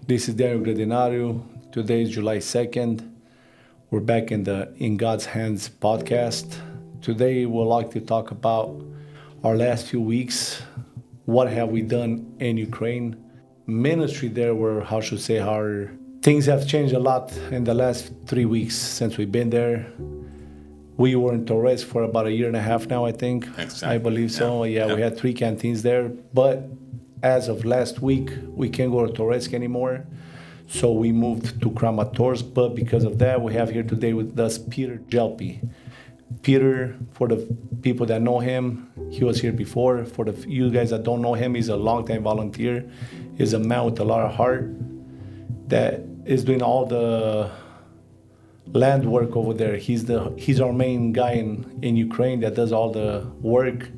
This is Gradinariu. Today is July 2nd. We're back in the In God's Hands podcast. Today we'd like to talk about our last few weeks. What have we done in Ukraine? Ministry there were, our things have changed a lot in the last 3 weeks since we've been there. We were in Torres for about a year and a half now, I think. Exactly. I believe so. Yeah, we had 3 canteens there. But as of last week, we can't go to Torres anymore. So we moved to Kramatorsk. But because of that, we have here today with us Peter Gelpi. Peter, for the people that know him, he was here before. For you guys that don't know him, he's a longtime volunteer. He's a man with a lot of heart that is doing all the land work over there. He's our main guy in Ukraine that does all the work,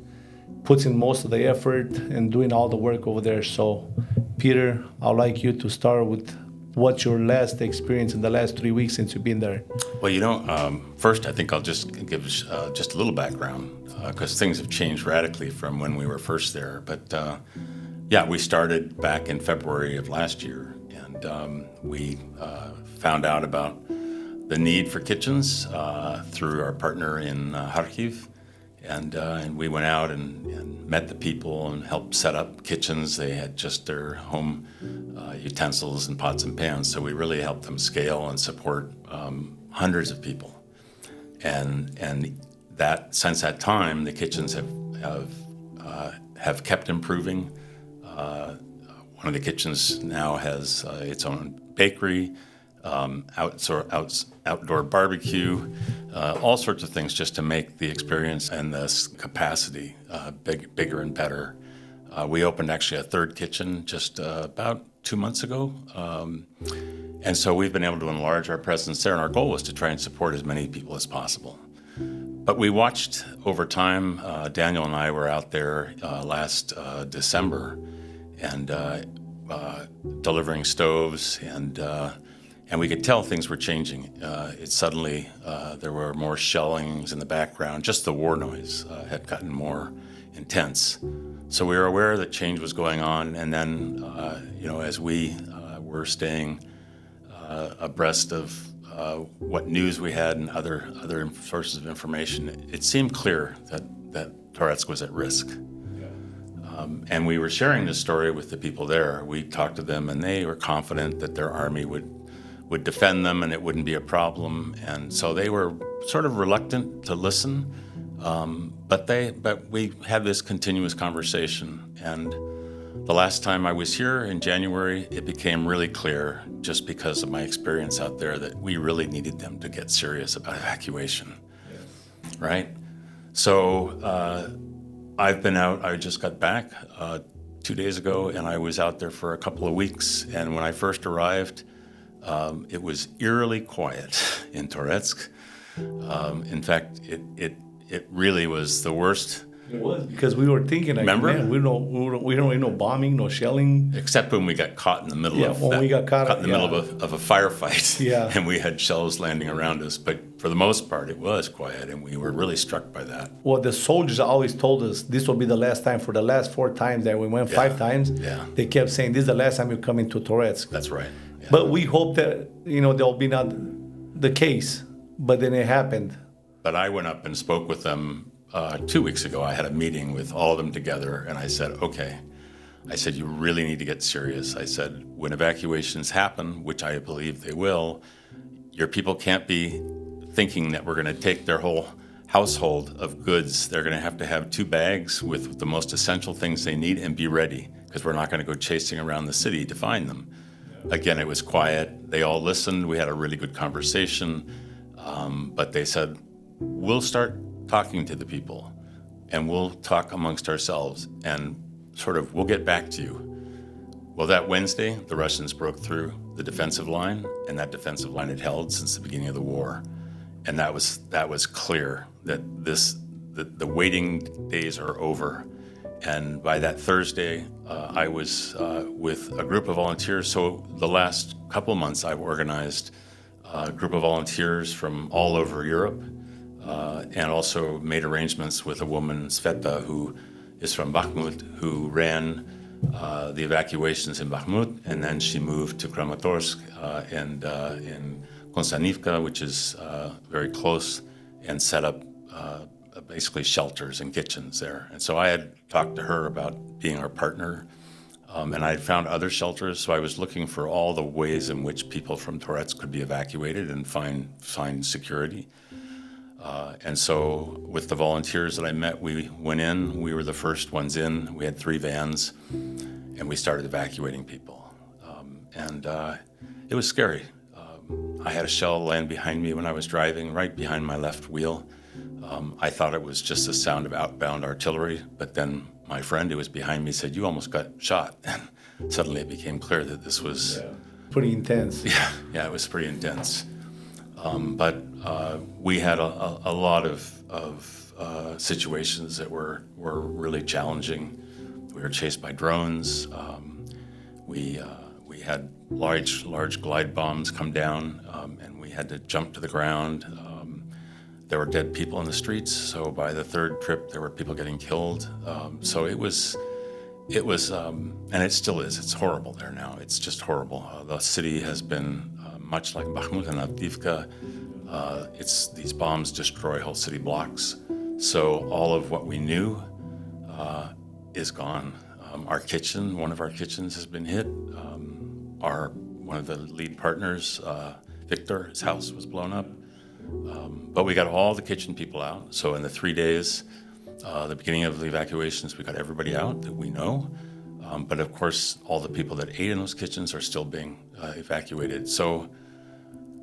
puts in most of the effort and doing all the work over there. So, Peter, I'd like you to start with what's your last experience in the last 3 weeks since you've been there? Well, first I think I'll just give just a little background because things have changed radically from when we were first there. But we started back in February of last year, and we found out about the need for kitchens through our partner in Kharkiv, and we went out and met the people and helped set up kitchens. They had just their home utensils and pots and pans, so we really helped them scale and support hundreds of people. And that since that time, the kitchens have kept improving. One of the kitchens now has its own bakery, outdoor barbecue, all sorts of things just to make the experience and this capacity bigger and better. We opened actually a third kitchen just about 2 months ago. And so we've been able to enlarge our presence there, and our goal was to try and support as many people as possible. But we watched over time. Daniel and I were out there last December and delivering stoves, and we could tell things were changing. It suddenly, there were more shellings in the background. Just the war noise had gotten more intense. So we were aware that change was going on. And then, as we were staying abreast of what news we had and other sources of information, it seemed clear that Torets was at risk. And we were sharing this story with the people there. We talked to them, and they were confident that their army would defend them and it wouldn't be a problem. And so they were sort of reluctant to listen, but we had this continuous conversation. And the last time I was here in January, it became really clear, just because of my experience out there, that we really needed them to get serious about evacuation, right? So I've been out. I just got back 2 days ago, and I was out there for a couple of weeks. And when I first arrived, it was eerily quiet in Toretsk. In fact, it really was the worst. It was, because we were thinking, like, remember? Man, we don't need no bombing, no shelling. Except when we got caught in the middle middle of a firefight, and we had shells landing around us. But for the most part, it was quiet, and we were really struck by that. Well, the soldiers always told us this will be the last time. For the last 4 times that we went, 5 times, they kept saying, this is the last time you come into Toretsk. That's right. Yeah. But we hope that, there'll be not the case. But then it happened. But I went up and spoke with them 2 weeks ago. I had a meeting with all of them together, and I said, okay. I said, you really need to get serious. I said, when evacuations happen, which I believe they will, your people can't be thinking that we're going to take their whole household of goods. They're going to have 2 bags with the most essential things they need and be ready, because we're not going to go chasing around the city to find them. Again, it was quiet. They all listened. We had a really good conversation. But they said, we'll start talking to the people, and we'll talk amongst ourselves, and we'll get back to you. Well, that Wednesday, the Russians broke through the defensive line, and that defensive line had held since the beginning of the war. And that was clear that the waiting days are over. And by that Thursday, I was with a group of volunteers. So the last couple of months, I've organized a group of volunteers from all over Europe, and also made arrangements with a woman, Sveta, who is from Bakhmut, who ran the evacuations in Bakhmut, and then she moved to Kramatorsk and in Konstanivka, which is very close, and set up basically shelters and kitchens there. And so I had talked to her about being our partner, and I had found other shelters, so I was looking for all the ways in which people from Torets could be evacuated and find security. And so with the volunteers that I met, we went in, we were the first ones in, we had 3 vans, and we started evacuating people. And it was scary. I had a shell land behind me when I was driving, right behind my left wheel. I thought it was just the sound of outbound artillery, but then my friend who was behind me said, "You almost got shot." And suddenly it became clear that this was... Pretty intense. Yeah, it was pretty intense. But we had a lot of situations that were really challenging. We were chased by drones. We had large glide bombs come down, and we had to jump to the ground. There were dead people in the streets, so by the 3rd trip there were people getting killed. So it was, and it still is. It's horrible there now. It's just horrible. The city has been much like Bakhmut and Avdiivka. These bombs destroy whole city blocks. So all of what we knew is gone. Our kitchen, one of our kitchens has been hit. One of the lead partners, Victor, his house was blown up. But we got all the kitchen people out. So in the 3 days, the beginning of the evacuations, we got everybody out that we know. But of course, all the people that ate in those kitchens are still being evacuated. So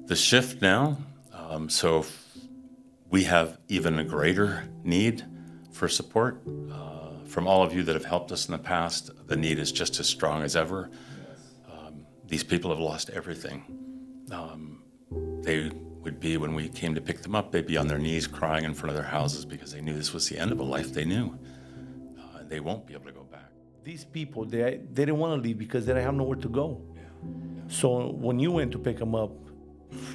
the shift now, so we have even a greater need for support. From all of you that have helped us in the past, the need is just as strong as ever. These people have lost everything. They would be, when we came to pick them up, they'd be on their knees crying in front of their houses because they knew this was the end of a life they knew. They won't be able to go back. These people, they didn't want to leave because they didn't have nowhere to go. So when you went to pick them up,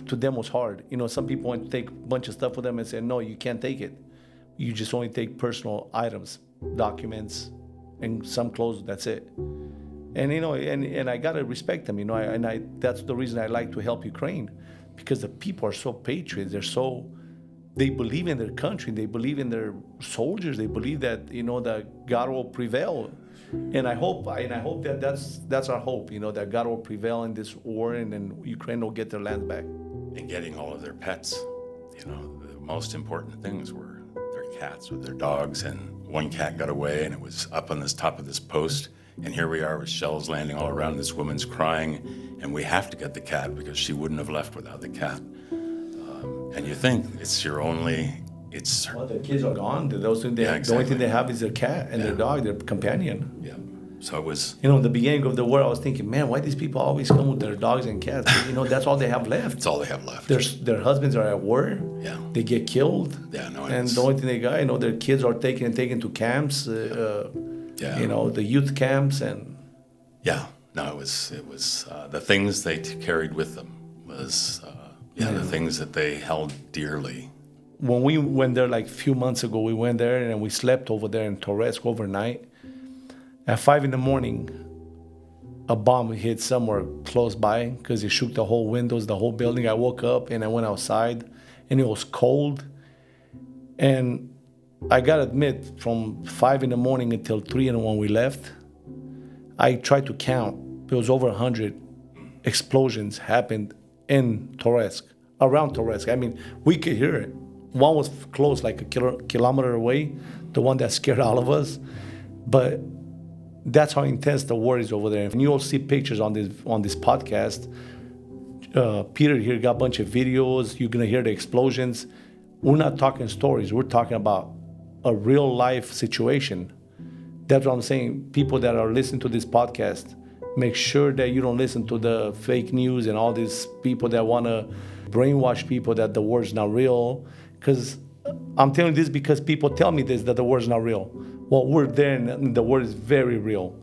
to them was hard. You know, some people went to take a bunch of stuff with them and said, "No, you can't take it. You just only take personal items, documents, and some clothes, that's it." And, you know, and I got to respect them, you know, and that's the reason I like to help Ukraine, because the people are so patriots. They believe in their country. They believe in their soldiers. They believe that, you know, that God will prevail. And I hope that that's our hope, you know, that God will prevail in this war, and then Ukraine will get their land back. And getting all of their pets, you know, the most important things were their cats with their dogs, and one cat got away and it was up on this top of this post. And here we are with shells landing all around. This woman's crying, and we have to get the cat because she wouldn't have left without the cat. And you think Well, their kids are gone. The only thing they have is their cat and their dog, their companion. Yeah. So it was... You know, in the beginning of the war, I was thinking, man, why these people always come with their dogs and cats? But, you know, that's all they have left. That's all they have left. Their husbands are at war. Yeah. They get killed. Yeah, no. And the only thing they got, you know, their kids are taken to camps, you know, the youth camps. And yeah, no, it was the things they carried with them was, the things that they held dearly. When we went there like a few months ago, we went there and we slept over there in Torets overnight. At 5 a.m, a bomb hit somewhere close by because it shook the whole windows, the whole building. I woke up and I went outside and it was cold. And I gotta admit, from 5 a.m. until 3 a.m. when we left, I tried to count. There was over 100 explosions happened in Torets, around Torets. I mean, we could hear it. One was close, like a kilometer away, the one that scared all of us. But that's how intense the war is over there. And you'll see pictures on this podcast. Peter here got a bunch of videos. You're gonna hear the explosions. We're not talking stories. We're talking about a real life situation. That's what I'm saying. People that are listening to this podcast, make sure that you don't listen to the fake news and all these people that want to brainwash people that the war is not real. Because I'm telling you this because people tell me this, that the war is not real. Well, we're there and the war is very real.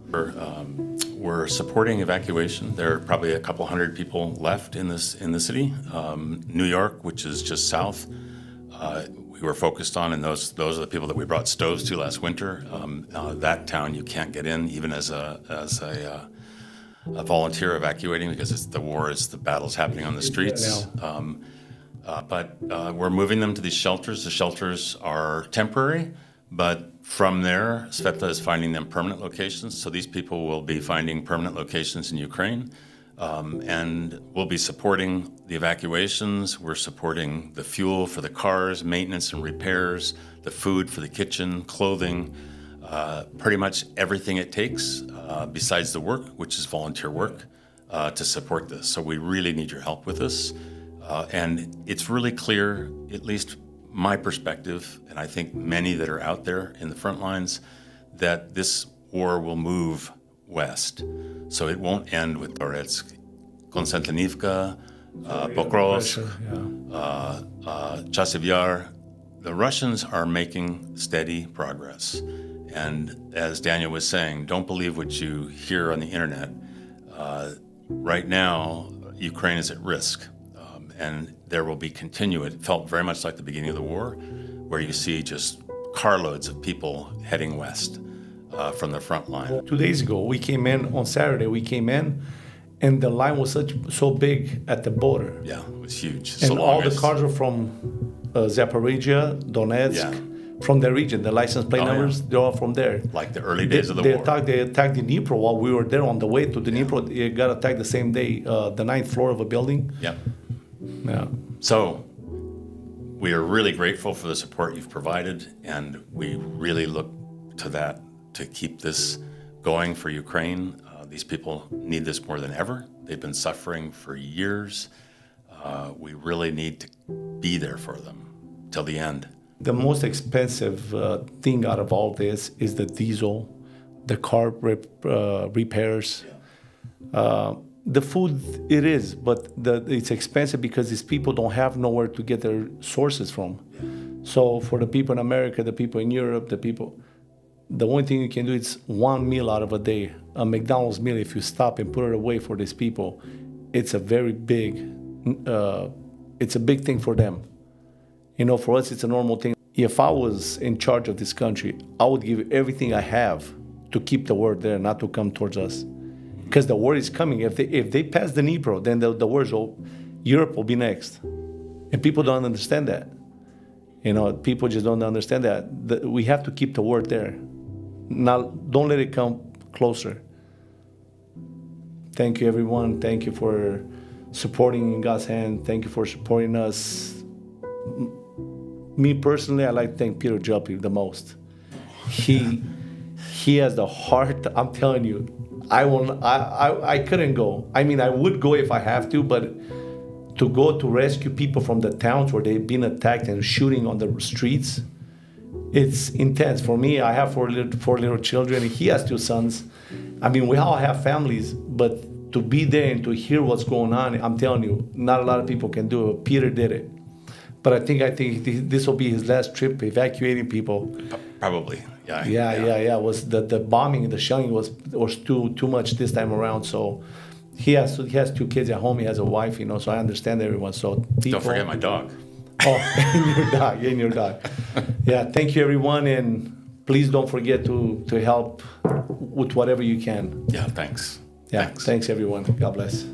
We're supporting evacuation. There are probably a couple hundred people left in the city. New York, which is just south, we were focused on, and those are the people that we brought stoves to last winter. That town you can't get in, even as a volunteer evacuating, because the battle's happening on the streets. But we're moving them to these shelters. The shelters are temporary, but from there, Sveta is finding them permanent locations. So these people will be finding permanent locations in Ukraine. And we'll be supporting the evacuations. We're supporting the fuel for the cars, maintenance and repairs, the food for the kitchen, clothing, pretty much everything it takes besides the work, which is volunteer work, to support this. So we really need your help with this. And it's really clear, at least my perspective, and I think many that are out there in the front lines, that this war will move west. So it won't end with Donetsk. Konstantinivka, Pokrovsk, Chasiv Yar. The Russians are making steady progress. And as Daniel was saying, don't believe what you hear on the internet. Right now, Ukraine is at risk. And there will be it felt very much like the beginning of the war, where you see just carloads of people heading west from the front line. 2 days ago, we came in on Saturday. We came in, and the line was so big at the border. Yeah, it was huge. And all the cars were from Zaporizhia, Donetsk, from the region. The license plate numbers, they're all from there. Like the early days of the war. They attacked the Dnipro while we were there on the way to the Dnipro. They got attacked the same day, the 9th floor of a building. Yeah. Yeah. So we are really grateful for the support you've provided, and we really look to that to keep this going for Ukraine. These people need this more than ever. They've been suffering for years. We really need to be there for them till the end. The most expensive thing out of all this is the diesel, the car repairs. The food, it is, but it's expensive because these people don't have nowhere to get their sources from. So for the people in America, the people in Europe, the only thing you can do is one meal out of a day. A McDonald's meal, if you stop and put it away for these people, it's a very big, it's a big thing for them. You know, for us, it's a normal thing. If I was in charge of this country, I would give everything I have to keep the war there, not to come towards us. Because the war is coming. If they pass the Dnipro, then the war's over. Europe will be next. And people don't understand that. You know, people just don't understand that. We have to keep the war there. Now, don't let it come closer. Thank you, everyone. Thank you for supporting In God's Hand. Thank you for supporting us. Me personally, I like to thank Peter Gelpi the most. He has the heart. I'm telling you, I couldn't go. I mean, I would go if I have to, but to go to rescue people from the towns where they've been attacked and shooting on the streets, it's intense. For me, I have four little children. He has 2 sons. I mean, we all have families, but to be there and to hear what's going on, I'm telling you, not a lot of people can do it. Peter did it. But I think this will be his last trip evacuating people. Probably, yeah. Yeah. Was the bombing, the shelling was too much this time around. So he has 2 kids at home. He has a wife, you know. So I understand everyone. So people, don't forget my dog. Oh, and your dog. Yeah. Thank you, everyone, and please don't forget to help with whatever you can. Yeah. Thanks. Yeah. Thanks everyone. God bless.